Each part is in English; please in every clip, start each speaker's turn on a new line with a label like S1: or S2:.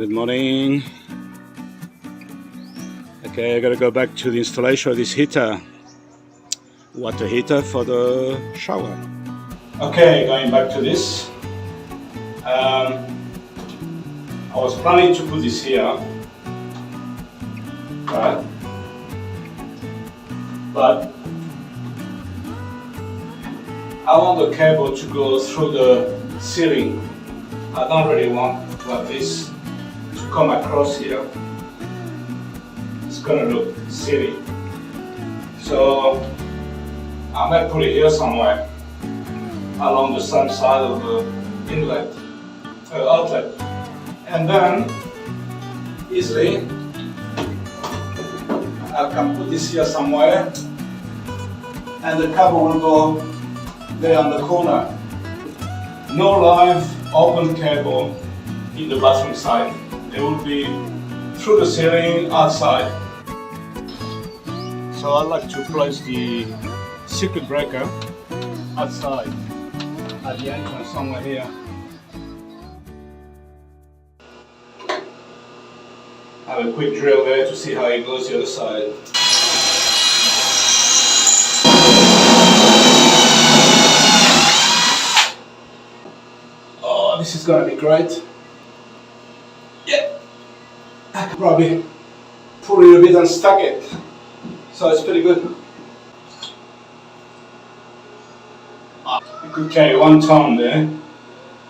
S1: Good morning. Okay, I gotta go back to the installation of this heater. Water heater for the shower. Okay, going back to this. I was planning to put this here, right? But I want the cable to go through the ceiling. I don't really want this to come across here. It's gonna look silly. So I might put it here somewhere along the same side of the inlet, outlet. And then easily I can put this here somewhere and the cable will go there on the corner. No live open cable in the bathroom side. It will be through the ceiling outside. So I like to place the circuit breaker outside at the entrance somewhere here. Have a quick drill there to see how it goes the other side. Oh, this is gonna be great. Yeah, I could probably pull it a bit and stack it. So it's pretty good. You could carry 1 ton there.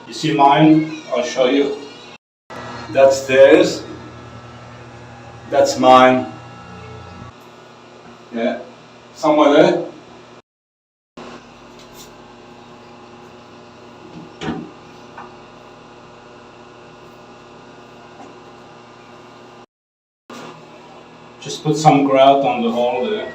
S1: You see mine? I'll show you. That's theirs. That's mine. Yeah, somewhere there. Just put some grout on the hole there.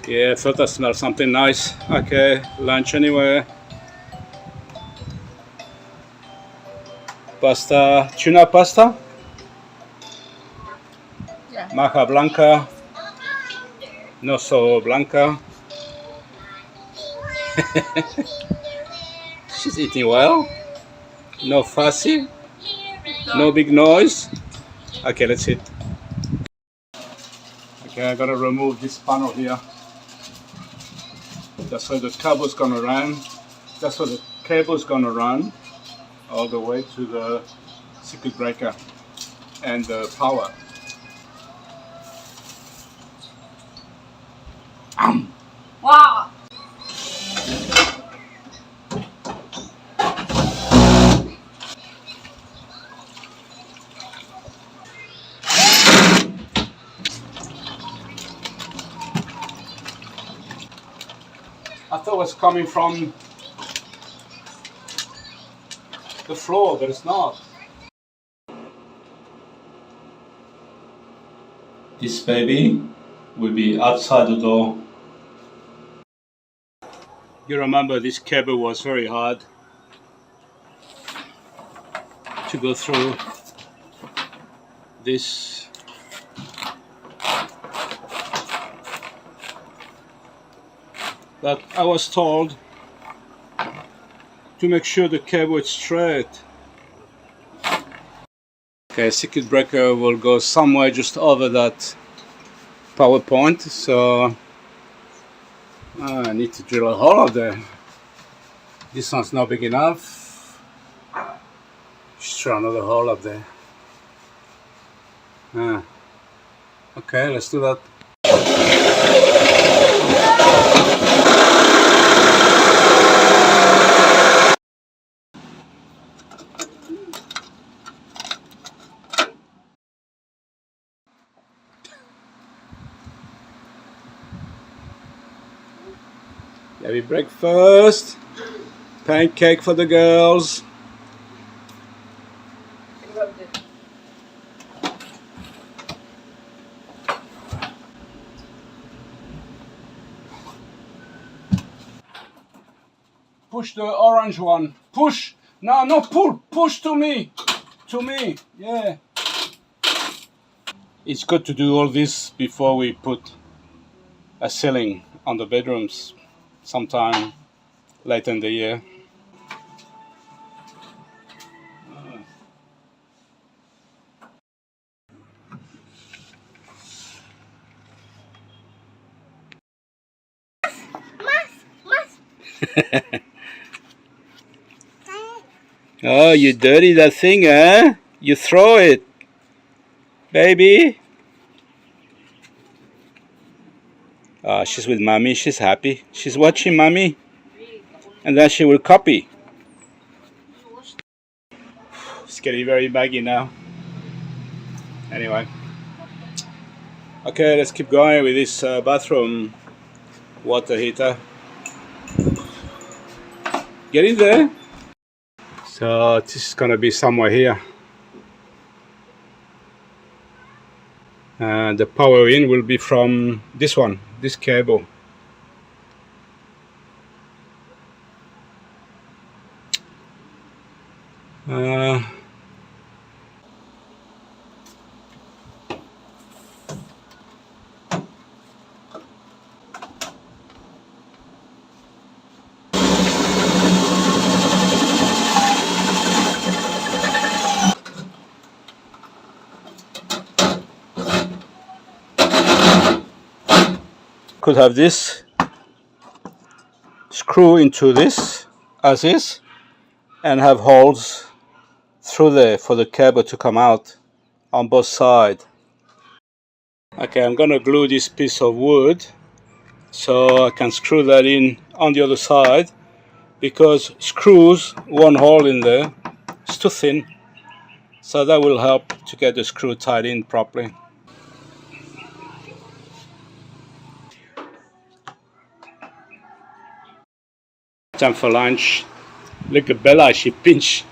S1: Yeah, I thought I smelled something nice. Okay, lunch anyway. Pasta, tuna pasta?
S2: Yeah.
S1: Maja blanca. No so blanca. She's eating well. No fussy. No big noise. Okay, let's eat. Okay, I gotta remove this panel here. That's where the cable's gonna run. That's where the cable's gonna run all the way to the circuit breaker and the power.
S2: Wow.
S1: I thought it was coming from the floor, but it's not. This baby will be outside the door. You remember this cable was very hard to go through this. But I was told to make sure the cable is straight. Okay, circuit breaker will go somewhere just over that power point, so I need to drill a hole out there. This one's not big enough. Just try another hole up there. Okay, let's do that. Heavy breakfast, pancake for the girls. Push the orange one. Push. No, no, pull. Push to me. To me. Yeah. It's good to do all this before we put a ceiling on the bedrooms sometime later in the year. Oh, you dirty that thing, huh? You throw it, baby. She's with mommy. She's happy. She's watching mommy. And then she will copy. It's getting very baggy now. Anyway. Okay, let's keep going with this bathroom water heater. Get in there. So this is gonna be somewhere here. The power in will be from this one, this cable. Could have this screw into this as is and have holes through there for the cable to come out on both sides. Okay, I'm gonna glue this piece of wood so I can screw that in on the other side, because screws one hole in there, it's too thin, so that will help to get the screw tied in properly. Time for lunch. Look at Bella, she pinched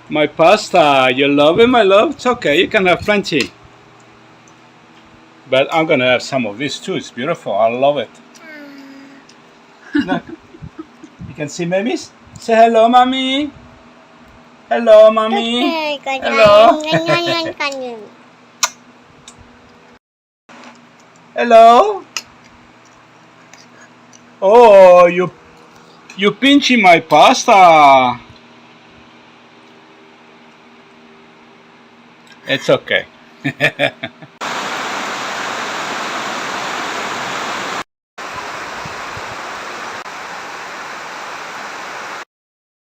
S1: my pasta. You love it, my love? It's okay, you can have plenty. But I'm gonna have some of this too. It's beautiful, I love it. Look, you can see mommies? Say hello, mommy. Hello, mommy. Hello. Hello. Oh, you pinching my pasta. It's okay.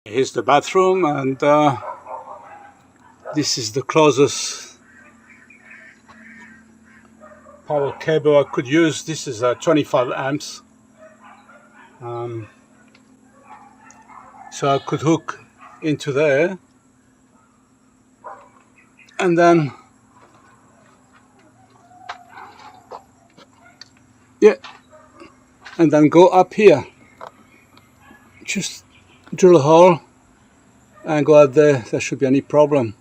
S1: Here's the bathroom, and this is the closest power cable I could use. This is 25 amps. So I could hook into there and then and then go up here, just drill a hole and go out there. There should be any problem.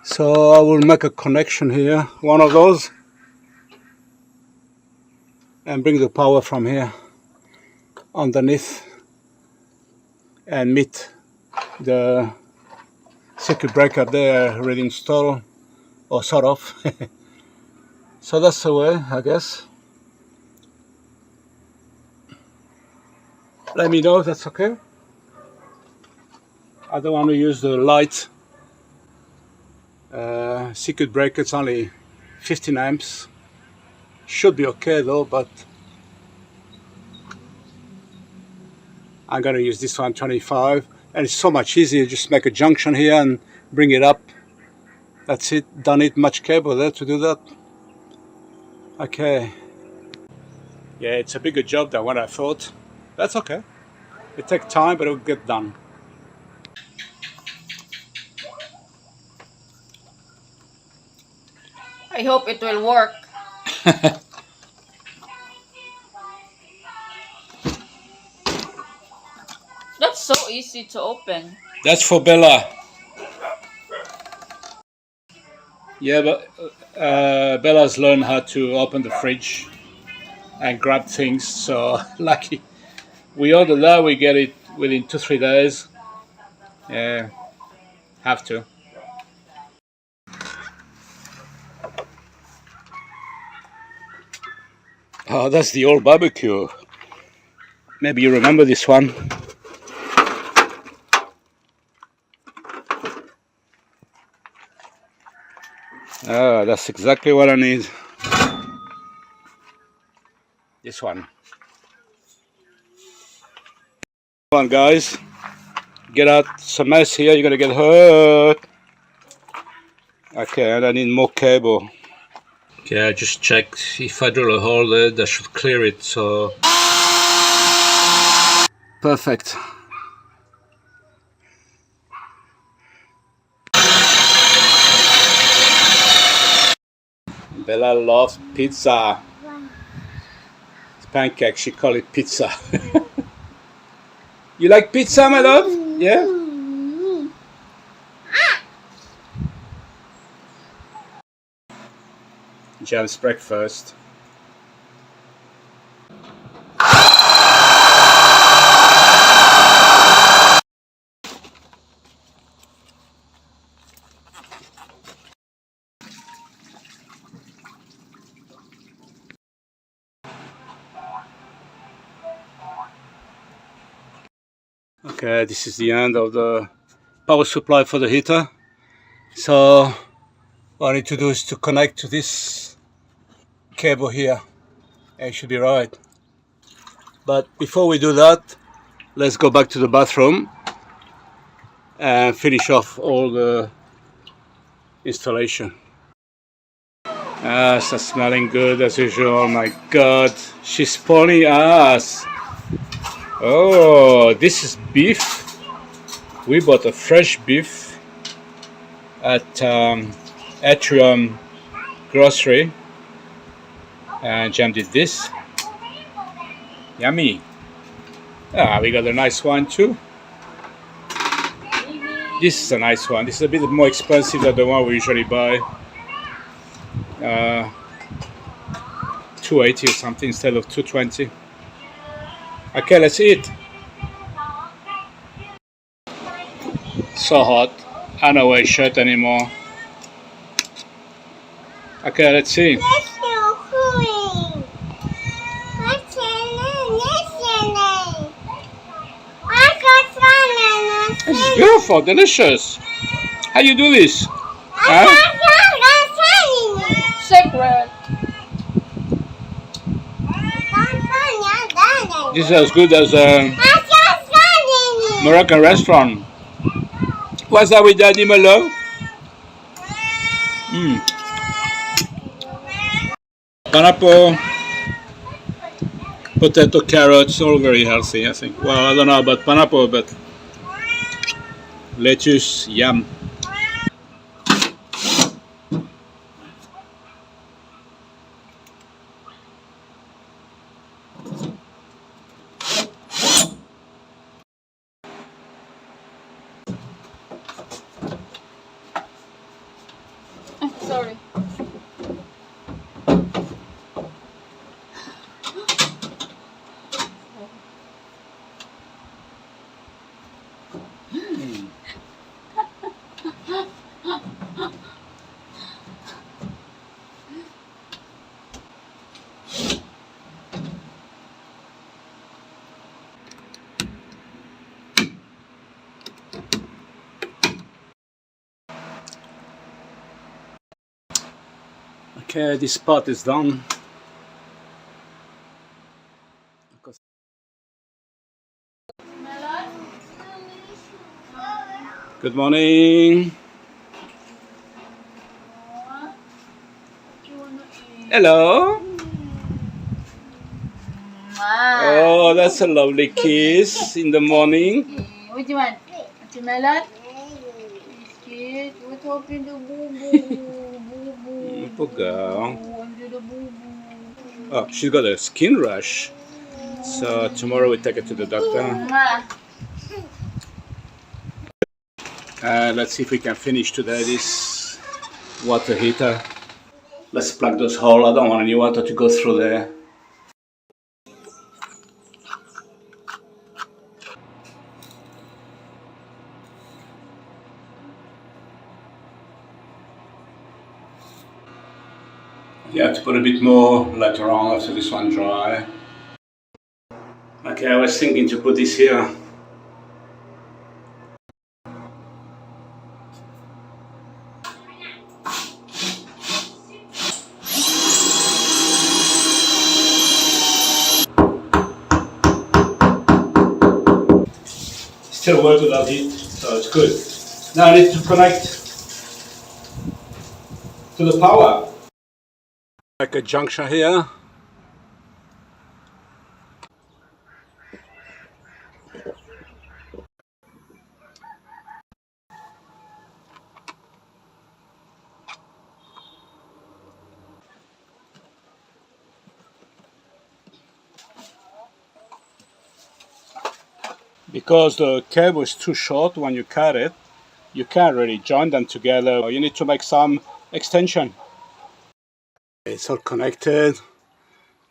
S1: So I will make a connection here, one of those, and bring the power from here underneath and meet the circuit breaker there already installed, or sort of. So that's the way, I guess. Let me know if that's okay. I don't want to use the light circuit breaker. It's only 15 amps. Should be okay though, but I'm gonna use this one, 25, and it's so much easier. Just make a junction here and bring it up. That's it. Don't need much cable there to do that. Okay. Yeah, it's a bigger job than what I thought. That's okay. It takes time, but it'll get done.
S2: I hope it will work. That's so easy to open.
S1: That's for Bella. Yeah, but Bella's learned how to open the fridge and grab things, so lucky We order that, we get it within 2-3 days. Yeah, have to. Oh, that's the old barbecue. Maybe you remember this one. Ah, that's exactly what I need. This one. Come on, guys. Get out some mess here, you're gonna get hurt. Okay, and I need more cable. Okay, I just checked. If I drill a hole there, that should clear it, so... Perfect. Bella loves pizza. It's pancake, she call it pizza. You like pizza, my love? Yeah? Jam's breakfast. Okay, this is the end of the power supply for the heater. So what I need to do is to connect to this cable here. It should be right. But before we do that, let's go back to the bathroom and finish off all the installation. It's smelling good as usual. Oh my god, she's spoiling us. Oh, this is beef. We bought a fresh beef at Atrium Grocery, and Jam did this. Yummy. Ah, we got a nice one too. This is a nice one. This is a bit more expensive than the one we usually buy. 280 or something instead of 220. Okay, let's eat. So hot. I don't wear a shirt anymore. Okay, let's see. It's beautiful, delicious. How you do this? Huh?
S2: Secret.
S1: This is as good as a Moroccan restaurant. What's that with Daddy, my love? Pineapple, potato, carrots, all very healthy, I think. Well, I don't know about pineapple, but lettuce, yum.
S2: Sorry.
S1: Okay, this part is done. Good morning. Hello. Oh, that's a lovely kiss in the morning.
S2: What do you want? Watermelon? It's cute. What's happened to Boo Boo?
S1: Poor girl.
S2: Under the Boo Boo.
S1: Oh, she's got a skin rash. So tomorrow we take her to the doctor. Let's see if we can finish today this water heater. Let's plug those holes. I don't want any water to go through there. You have to put a bit more later on after this one dry. Okay, I was thinking to put this here. Still work without heat, so it's good. Now I need to connect to the power. Like a junction here. Because the cable is too short when you cut it, you can't really join them together. You need to make some extension. It's all connected.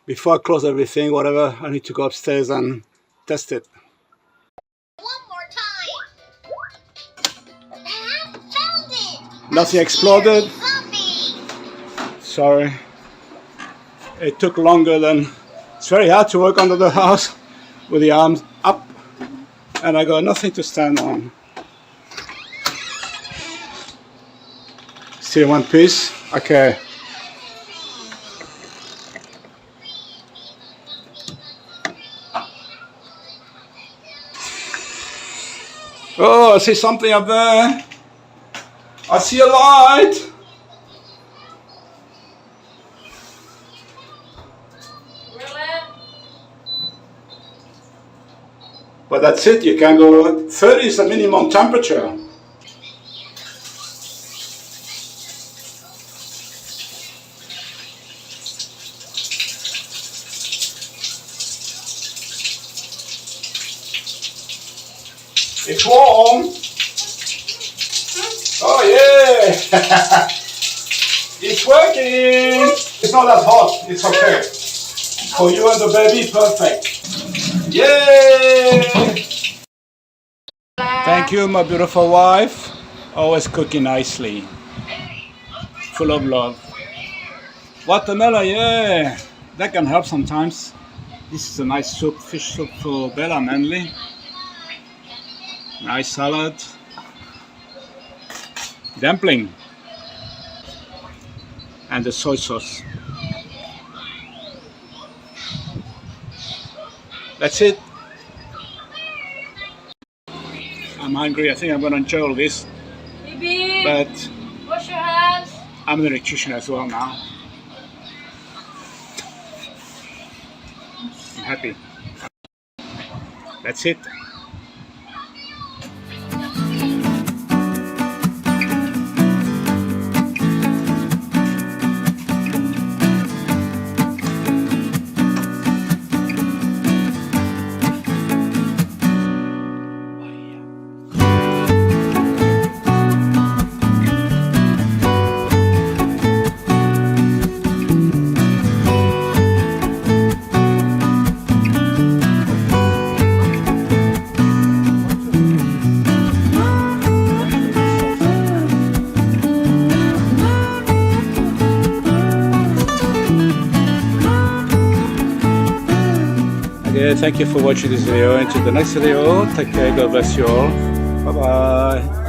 S1: Before I close everything, whatever, I need to go upstairs and test it.
S3: One more time. I found it.
S1: Nothing exploded. Sorry. It took longer than... It's very hard to work under the house with the arms up. And I got nothing to stand on. Still one piece? Okay. Oh, I see something up there. I see a light. But that's it, you can go, 30 is the minimum temperature. It's warm. Oh yeah! It's working! It's not that hot, it's okay. For you and the baby, perfect. Yay! Thank you, my beautiful wife. Always cooking nicely. Full of love. Watermelon, yeah! That can help sometimes. This is a nice soup, fish soup for Bella mainly. Nice salad. Dumpling. And the soy sauce. That's it. I'm hungry. I think I'm gonna enjoy all this.
S2: Baby,
S1: But
S2: wash your hands.
S1: I'm an electrician as well now. I'm happy. That's it. Okay, thank you for watching this video. Until the next video, take care, God bless you all. Bye bye.